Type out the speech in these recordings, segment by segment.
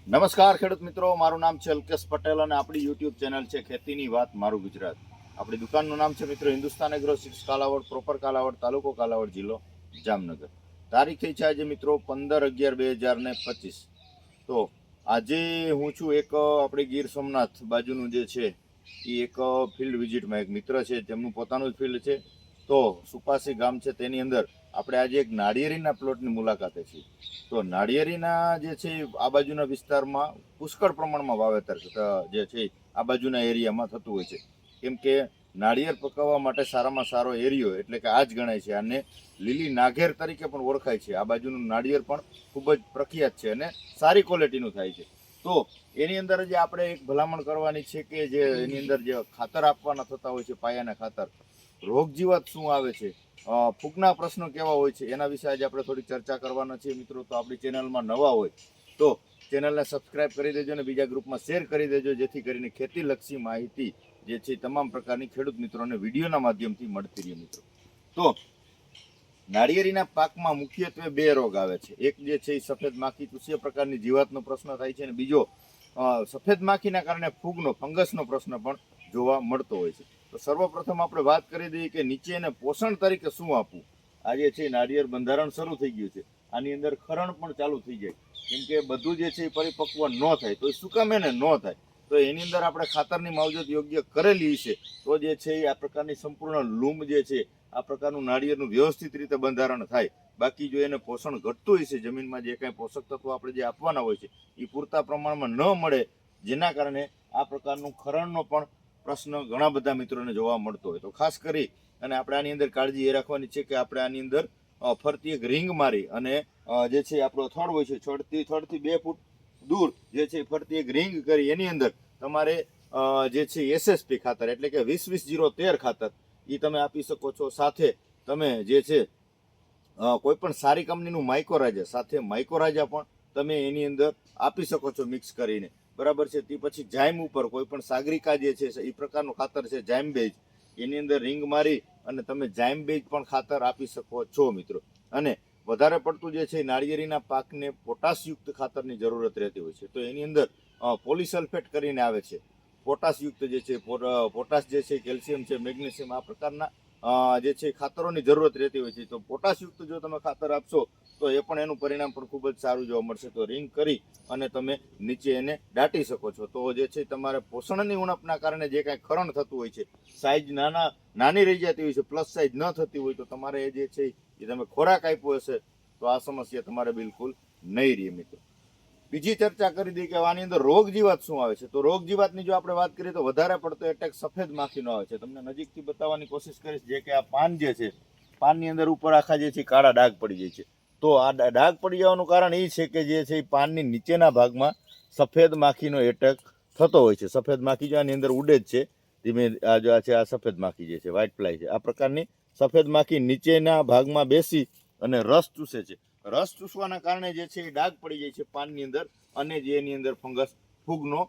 નમસ્કાર ખેડૂત મિત્રો, મારું નામ છે અલ્કેશ પટેલ અને આપણી યુટ્યુબ ચેનલ છે ખેતીની વાત મારું ગુજરાત. આપણી દુકાનનું નામ છે મિત્રો Hindustan agro seeds Kalavad, proper Kalavad, તાલુકો કાલાવડ, જિલ્લો જામનગર. તારીખ થઈ છે આજે મિત્રો 15/11/2025. તો આજે હું છું એક આપણી ગીર સોમનાથ બાજુનું જે છે એ એક ફિલ્ડ વિઝિટમાં. એક મિત્ર છે તેમનું પોતાનું જ ફિલ્ડ છે. તો સુપાસી ગામ છે તેની અંદર આપણે આજે એક નાળિયેરીના પ્લોટની મુલાકાતે છીએ. તો નાળિયેરીના જે છે આ બાજુના વિસ્તારમાં પુષ્કળ પ્રમાણમાં વાવેતર જે છે આ બાજુના એરિયામાં થતું હોય છે. કેમ કે નાળિયેર પકાવવા માટે સારામાં સારો એરિયો એટલે કે આ જ ગણાય છે. આને લીલી નાઘેર તરીકે પણ ઓળખાય છે. આ બાજુનું નાળિયેર પણ ખૂબ જ પ્રખ્યાત છે અને સારી ક્વોલિટીનું થાય છે. તો એની અંદર જે આપણે એક ભલામણ કરવાની છે કે જે એની અંદર જે ખાતર આપવાના થતા હોય છે, પાયાના ખાતર, રોગ જીવાત શું આવે છે, ફૂગના પ્રશ્નો કેવા હોય છે, એના વિશે આજે આપણે થોડી ચર્ચા કરવાના છીએ મિત્રો. તો આપણી ચેનલમાં નવા હોય તો ચેનલને સબસ્ક્રાઇબ કરી દેજો અને બીજા ગ્રુપમાં શેર કરી દેજો, જેથી કરીને ખેતીલક્ષી માહિતી જે છે તમામ પ્રકારની ખેડૂત મિત્રોને વિડીયોના માધ્યમથી મળતી રહે મિત્રો. તો નાળિયેરીના પાકમાં મુખ્યત્વે બે રોગ આવે છે. એક જે છે એ સફેદ માખી ચૂસિયા પ્રકારની જીવાતનો પ્રશ્ન થાય છે અને બીજો સફેદ માખીના કારણે ફૂગનો ફંગસનો પ્રશ્ન પણ જોવા મળતો હોય છે. તો સર્વપ્રથમ આપણે વાત કરી દઈએ કે નીચે એને પોષણ તરીકે શું આપવું. આ જે છે નાળિયેર બંધારણ શરૂ થઈ ગયું છે. આની અંદર ખરણ પણ ચાલુ થઈ જાય. કેમ કે બધું જે છે એ પરિપક્વ ન થાય તો એ શું કામ એને ન થાય. તો એની અંદર આપણે ખાતરની માવજત યોગ્ય કરેલી છે તો જે છે એ આ પ્રકારની સંપૂર્ણ લૂમ જે છે આ પ્રકારનું નાળિયેરનું વ્યવસ્થિત રીતે બંધારણ થાય. બાકી જો એને પોષણ ઘટતું હોય છે, જમીનમાં જે કાંઈ પોષક તત્વો આપણે જે આપવાના હોય છે એ પૂરતા પ્રમાણમાં ન મળે, જેના કારણે આ પ્રકારનું ખરણનો પણ પ્રશ્ન ઘણા બધા મિત્રોને જોવા મળતો હોય. તો ખાસ કરી અને આપણે આની અંદર કાળજી એ રાખવાની છે કે આપણે આની અંદર ફરતી એક રિંગ મારી અને જે છે આપણો થડ હોય છે, થડથી 2 ફૂટ દૂર જે છે ફરતી એક રિંગ કરી એની અંદર તમારે જે છે એસએસપી ખાતર એટલે કે 20-20-0-13 ખાતર એ તમે આપી શકો છો. સાથે તમે જે છે કોઈ પણ સારી કંપનીનું માઇકોરાજા સાથે માઇકોરાજા પણ તમે એની અંદર આપી શકો છો મિક્સ કરીને, બરાબર છે. તે પછી જાઇમ ઉપર કોઈ પણ સાગરિકા જે છે એ પ્રકારનું ખાતર છે, જાઇમ બેજ, એની અંદર રિંગ મારી અને તમે જાઇમ બેજ પણ ખાતર આપી શકો છો મિત્રો. અને વધારે પડતું જે છે નાળિયેરીના પાકને પોટાશયુક્ત ખાતરની જરૂરત રહેતી હોય છે. તો એની અંદર પોલીસલ્ફેટ કરીને આવે છે, પોટાશયુક્ત જે છે, પોટાશ જે છે, કેલ્શિયમ છે, મેગ્નેશિયમ, આ પ્રકારના જે છે ખાતરોની જરૂરત રહેતી હોય છે. તો પોટાશયુક્ત જો તમે ખાતર આપશો તો એ પણ એનું પરિણામ પણ ખૂબ જ સારું જોવા મળશે. તો રિંગ કરી અને તમે નીચે એને દાટી શકો છો. તો જે છે તમારે પોષણની ઉણપના કારણે જે કાંઈ ખરણ થતું હોય છે, સાઈઝ નાની રહી જતી હોય છે, પ્લસ સાઈઝ ન થતી હોય, તો તમારે એ જે છે એ તમે ખોરાક આપ્યો હશે તો આ સમસ્યા તમારે બિલકુલ નહીં રહે મિત્રો. બીજી ચર્ચા કરી દઈએ કે આની અંદર રોગ જીવાત શું આવે છે. તો રોગ જીવાતની જો આપણે વાત કરીએ તો વધારે પડતો એટેક સફેદ માખીનો આવે છે. તમને નજીકથી બતાવવાની કોશિશ કરીશ. જે કે આ પાન જે છે, પાનની અંદર ઉપર આખા જે છે કાળા ડાઘ પડી જાય છે. તો આ ડાઘ પડી જવાનું કારણ એ છે કે જે છે એ પાનની નીચેના ભાગમાં સફેદ માખીનો એટેક થતો હોય છે. સફેદ માખી જો આની અંદર ઉડે જ છે ધીમે. આ જો છે આ સફેદ માખી જે છે, વ્હાઇટ ફ્લાય છે, આ પ્રકારની સફેદ માખી નીચેના ભાગમાં બેસી અને રસ ચૂસે છે. રસ ચૂસવાના કારણે જે છે એ ડાઘ પડી જાય છે પાનની અંદર અને જે એની અંદર ફંગસ ફૂગનો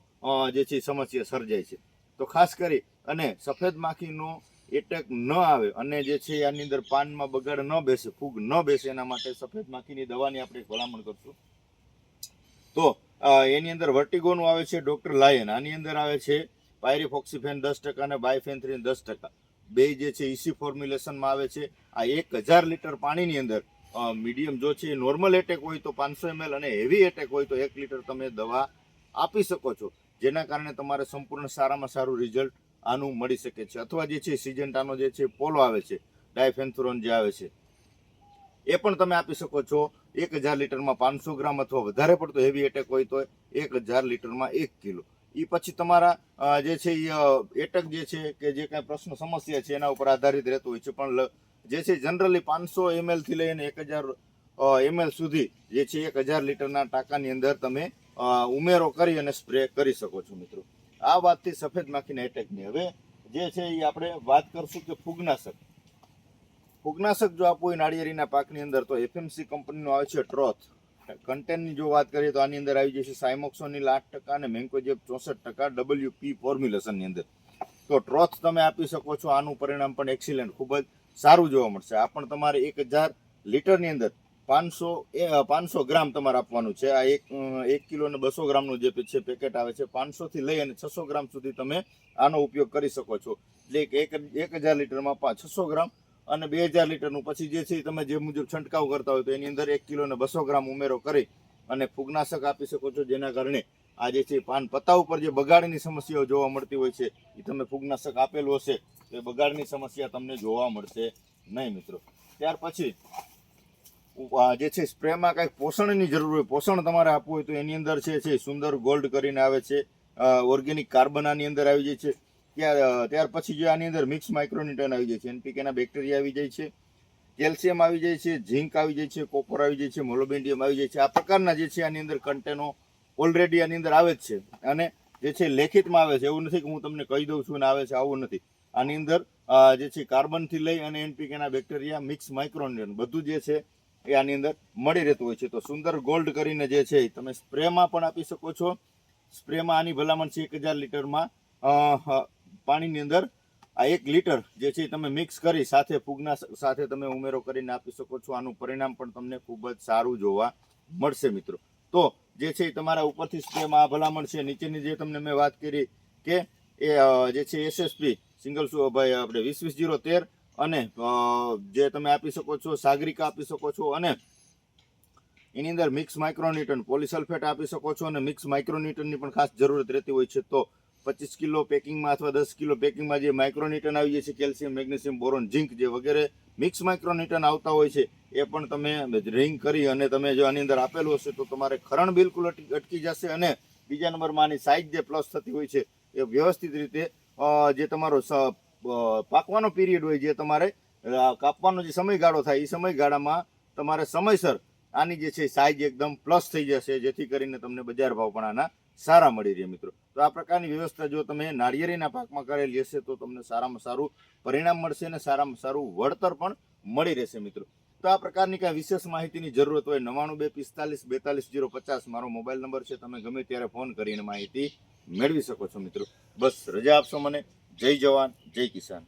જે છે સમસ્યા સર્જાય છે. તો ખાસ કરી અને સફેદ માખીનો એટેક ન આવે અને જે છે આની અંદર પાનમાં બગાડ ન બેસે, ફૂગ ન બેસે, એના માટે સફેદ માખીની દવાની આપણે ભલામણ કરશું. તો એની અંદર વર્ટિગોનું આવે છે ડોક્ટર લાયન, આની અંદર આવે છે પાયરીફોક્સીફેન 10% અને બાયફેન્થ્રીન 10%. બે જે છે ઇસી ફોર્મ્યુલેશનમાં આવે છે. આ 1000 લીટર પાણીની અંદર મીડિયમ જો છે નોર્મલ એટેક હોય તો 500 ml અને હેવી એટેક હોય તો 1 લીટર તમે દવા આપી શકો છો, જેના કારણે તમારે સંપૂર્ણ સારામાં સારું રિઝલ્ટ આનું મળી શકે છે. અથવા જે છે સિજન્ટાનો જે છે પોલો આવે છે, ડાયફેન્થુરોન જે આવે છે, એ પણ તમે આપી શકો છો 1000 લીટરમાં 500 ગ્રામ, અથવા વધારે પડતો હેવી એટેક હોય તો 1000 લીટરમાં 1 કિલો. એ પછી તમારા જે છે એટેક જે છે કે જે કાંઈ પ્રશ્ન સમસ્યા છે એના ઉપર આધારિત રહેતું હોય છે. પણ જે છે જનરલી 500 ml થી લઈને 1000 ml સુધી જે છે 1000 લીટરના ટાંકાની અંદર તમે ઉમેરો કરી અને સ્પ્રે કરી શકો છો મિત્રો. આ વાતથી સફેદ માખીના એટેકની. હવે જે છે એ આપણે વાત કરશું કે ફૂગનાશક. ફૂગનાશક જો આપવું હોય નાળિયેરીના પાકની અંદર તો એફએમસી કંપનીનું આવે છે ટ્રોથ. કન્ટેન્ટની જો વાત કરીએ તો આની અંદર આવી જશે સાયમોક્સોનિલ 8% અને મેન્કોજેબ 64% WP ફોર્મ્યુલેશનની અંદર. તો ટ્રોથ તમે આપી શકો છો. આનું પરિણામ પણ એક્સિલન્ટ, ખૂબ જ સારું જોવા મળશે. આ પણ તમારે 1000 લીટરની અંદર 500 ગ્રામ તમારે આપવાનું છે. આ 1 કિલો ને 200 ગ્રામનું જે છે પેકેટ આવે છે, 500 થી લઈ અને 600 ગ્રામ સુધી તમે આનો ઉપયોગ કરી શકો છો. એટલે 1000 લીટરમાં 600 ગ્રામ અને 2000 લીટરનું પછી જે છે તમે જે મુજબ છંટકાવ કરતા હોય તો એની અંદર 1 કિલો ને 200 ગ્રામ ઉમેરો કરી અને ફૂગનાશક આપી શકો છો, જેના કારણે આ જે છે પાન પત્તા ઉપર જે બગાડની સમસ્યાઓ જોવા મળતી હોય છે એ તમે ફૂગનાશક આપેલું હશે તો એ બગાડની સમસ્યા તમને જોવા મળશે નહીં મિત્રો. ત્યાર પછી જે છે સ્પ્રેમાં કંઈક પોષણની જરૂર હોય, પોષણ તમારે આપવું હોય તો એની અંદર છે સુંદર ગોલ્ડ કરીને આવે છે, ઓર્ગેનિક કાર્બન આની અંદર આવી જાય છે. ત્યાર પછી જે આની અંદર મિક્સ માઇક્રોન્યુટ્રન આવી જાય છે, એનપીકેના બેક્ટેરિયા આવી જાય છે, કેલ્શિયમ આવી જાય છે, ઝીંક આવી જાય છે, કોપર આવી જાય છે, મોલોબેન્ડિયમ આવી જાય છે. આ પ્રકારના જે છે આની અંદર કન્ટેનો ઓલરેડી આની અંદર આવે જ છે અને જે છે લેખિતમાં આવે છે. એવું નથી કે હું તમને કહી દઉં છું ને આવે છે, આવું નથી. આની અંદર જે છે કાર્બનથી લઈ અને એનપીકેના બેક્ટેરિયા મિક્સ માઇક્રોન્યુટ્રન બધું જે છે એ આની અંદર મળી રહેતું હોય છે. તો સુંદર ગોલ્ડ કરીને જે છે તમે સ્પ્રેમાં પણ આપી શકો છો. સ્પ્રેમાં આની ભલામણ છે 1000 લીટરમાં પાણીની અંદર આ 1 લીટર જે છે તમે મિક્સ કરી સાથે ફૂગના સાથે તમે ઉમેરો કરીને આપી શકો છો. આનું પરિણામ પણ તમને ખૂબ જ સારું જોવા મળશે મિત્રો. તો જે છે તમારા ઉપરથી સ્પ્રેમાં આ ભલામણ છે, નીચેની જે તમને મેં વાત કરી કે એ જે છે એસએસપી સિંગલ ભાઈ આપણે 20-20-0-13 અને જે તમે આપી શકો છો સાગરિકા આપી શકો છો અને એની અંદર મિક્સ માઇક્રોન્યુટ્રન પોલીસલ્ફેટ આપી શકો છો અને મિક્સ માઇક્રોન્યુટ્રનની પણ ખાસ જરૂરત રહેતી હોય છે. તો 25 કિલો પેકિંગમાં અથવા 10 કિલો પેકિંગમાં જે માઇક્રોન્યુટ્રન આવી જાય છે, કેલ્શિયમ, મેગ્નેશિયમ, બોરોન, ઝિંક જે વગેરે મિક્સ માઇક્રોન્યુટ્રન આવતા હોય છે એ પણ તમે રિંગ કરી અને તમે જો આની અંદર આપેલું હશે તો તમારે ખરણ બિલકુલ અટકી જશે. અને બીજા નંબરમાં આની સાઇઝ જે પ્લસ થતી હોય છે એ વ્યવસ્થિત રીતે જે તમારો પાકવાનો પીરિયડ હોય, જે તમારે કાપવાનો જે સમયગાળો થાય એ સમયગાળામાં તમારે સમયસર આની જે છે સાઇઝ એકદમ પ્લસ થઈ જશે, જેથી કરીને તમને બજાર ભાવ પણ આના સારા મળી રહે મિત્રો. તો આ પ્રકારની વ્યવસ્થા જો તમે નાળિયેરીના પાકમાં કરેલી હશે તો તમને સારામાં સારું પરિણામ મળશે અને સારામાં સારું વળતર પણ મળી રહેશે મિત્રો. તો આ પ્રકારની કાંઈ વિશેષ માહિતીની જરૂરત હોય 9925454050 મારો મોબાઈલ નંબર છે, તમે ગમે ત્યારે ફોન કરીને માહિતી મેળવી શકો છો મિત્રો. બસ રજા આપશો મને. જય જવાન, જય કિસાન.